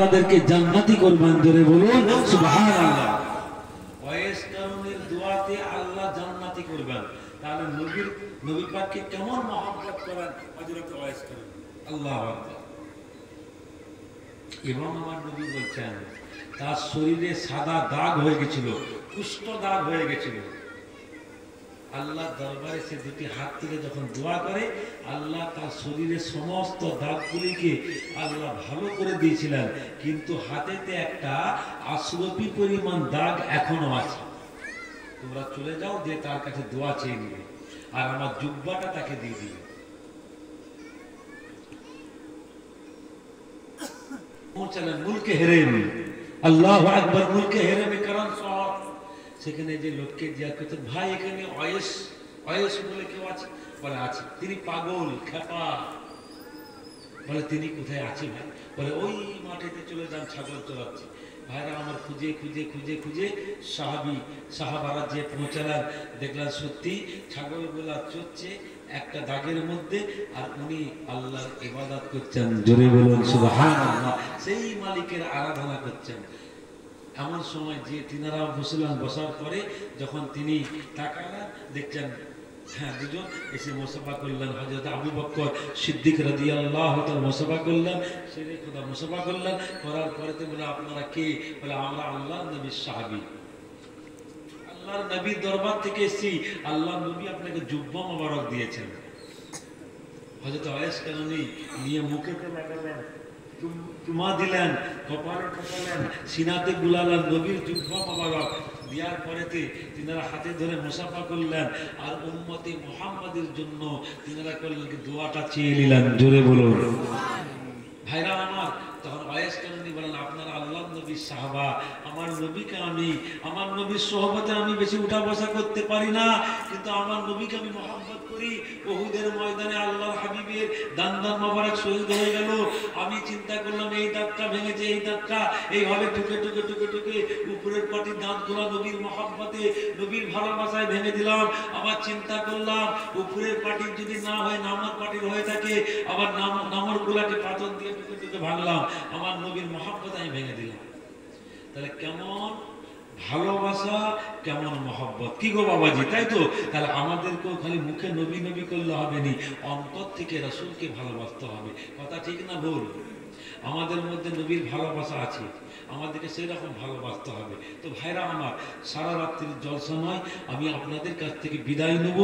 তাদেরকে জান্নাতি করবেন। জোরে বলুন সুবহানাল্লাহ। ওয়াইস কারণের দোয়াতে আল্লাহ জান্নাতি করবেন। তাহলে নবী পাককে কেমন মহব্বত করেন হযরত ওয়াইস কারণ। আল্লাহু আকবার। এবং আমার নবী বলছেন তার শরীরে সাদা দাগ হয়ে গেছিল, কুষ্ঠ দাগ হয়ে গেছিল। আল্লাহ দরবারে সে দুটি হাত তুলে যখন দোয়া করে, আল্লাহ তার শরীরে সমস্ত দাগগুলিকে আল্লাহ ভালো করে দিয়েছিলেন, কিন্তু হাতেতে একটা আশরফি পরিমাণ দাগ এখনো আছে। তোমরা চলে যাও, যে তার কাছে দোয়া চেয়ে নিবে, আর আমার জুব্বাটা তাকে দিয়ে দিবে। পৌঁছালেন মুলকে হেরেম। আল্লাহু আকবার। মুলকে হেরেমে কারণ শহর, সেখানে যে লোককে জিজ্ঞাসা করতেন, ভাই এখানে ওয়াইস বলে কেউ আছে? বলে আছে। তিনি পাগল খেপা। বলে তিনি কোথায় আছে ভাই? বলে ওই মাঠেতে চলে যান, ছাগল চড়াচ্ছে। ভাইরা আমার খুঁজে খুঁজে খুঁজে খুঁজে সাহাবারা যে পৌঁছালেন, দেখলেন সত্যি ছাগলগুলা চড়ছে একটা দাগের মধ্যে, আর উনি আল্লাহর ইবাদত করছেন। জোরে বলুন সুবহানাল্লাহ। সেই মালিকের আরাধনা করছেন। এমন সময় যে তিনারা বসলেন, বসার পরে যখন তিনি তাকালেন, দেখছেন হ্যাঁ দুজন এসে মুসাফা করলেন। হযরত আবু বকর সিদ্দিক রাদিয়াল্লাহু তাআলা মুসাফা করলেন, শেরে খোদা মুসাফা করলেন। করার পরেতে বলে আপনারা কে? বলে আমরা আল্লাহর নবীর সাহাবী, আল্লাহর নবীর দরবার থেকে এসেছি। আল্লাহর নবী আপনাকে জুব্বা মোবারক দিয়েছেন। হযরত ওয়াইস কারণী নিয়ে মুখেতে লাগালেন, চুমা দিলেন, কপালে ঠোকালেন, সিনাতে বুলালেন, নবীর জুব্বা মোবারক দেওয়ার পরেতে তিনারা হাতে ধরে মুসাফা করলেন, আর উম্মতে মুহাম্মাদের জন্য তিনারা করলেন কি দোয়াটা চেয়ে নিলেন। জোরে বলুন ভাইরা আমার। তখন ওয়াইস কারণী বলেন, আপনারা আল্লাহর নবীর সাহাবা, আমার নবীকে আমার নবীর সোহবতে আমি বেশি উঠা বসা করতে পারি না, কিন্তু আমার নবীকে আমি মহব্বত করি। উহুদের ময়দানে আল্লাহর হাবিবের দান মোবারক শহীদ হয়ে গেল। আমি চিন্তা করলাম এই দাঁতটা ভেঙেছে, এই দাঁতটা এইভাবে টুকে টুকে টুকে টুকে উপরের পাটির দাঁতগুলো নবীর মহব্বতে, নবীর ভালোবাসায় ভেঙে দিলাম। আবার চিন্তা করলাম উপরের পাটির যদি না হয় নামর পাটির হয়ে থাকে, আবার নামর গুলাকে পাথর দিয়ে টুকে টুকে ভাঙলাম। আমার নবীর মহব্বত আমি ভেঙে দিলাম। তাহলে কেমন ভালোবাসা, কেমন মহব্বত, কি গো বাবাজি, তাই তো? তাহলে আমাদেরকেও খালি মুখে নবী নবী করলে হবে না, অন্তর থেকে রাসূলকে ভালোবাসতে হবে। কথা ঠিক না ভুল? আমাদের মধ্যে নবীর ভালোবাসা আছে, আমাদেরকে সেই রকম ভালোবাসতে হবে। তো ভাইরা আমার, সারা রাত্রির জলসা নয়, আমি আপনাদের কাছ থেকে বিদায় নেব।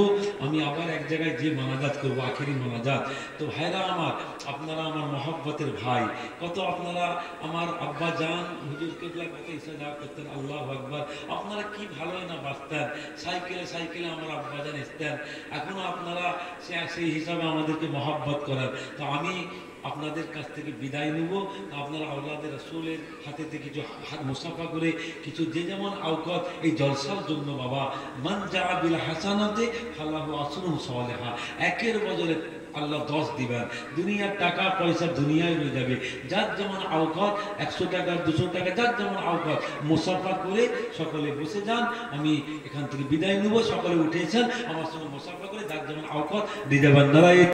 আমি আবার এক জায়গায় যে মানাজাত করবো, আখেরি মানাজাত। তো ভাইরা আমার, আপনারা আমার মহব্বতের ভাই। কত আপনারা আমার আব্বা জান হুজুর কেবলা কত ইসা করতেন, আল্লাহু আকবার। আপনারা কি ভালোই না বাঁচতেন, সাইকেলে সাইকেলে আমার আব্বা জান এসতেন। এখনো আপনারা সেই হিসাবে আমাদেরকে মহব্বত করেন। তো আমি আপনাদের কাছ থেকে বিদায় নেব। আপনারা আওলাদে রাসূলের হাতে থেকে কিছু মুসাফা করে কিছু যে যেমন আওকাত এই জলসার জন্য বাবা, মান জা বিল হাসানাতে ফালাহু আশরু সালেহা, একের বদলে আল্লাহ 10 দিবেন। দুনিয়ার টাকা পয়সা দুনিয়ায় রয়ে যাবে। যার যেমন আওকাত, 100 টাকা 200 টাকা, যার যেমন আওকাত মুসাফা করে সকলে বসে যান। আমি এখান থেকে বিদায় নেব। সকলে উঠেছেন, আমার সঙ্গে মুসাফা করে যার যেমন আওকাত দিয়ে যাবেন।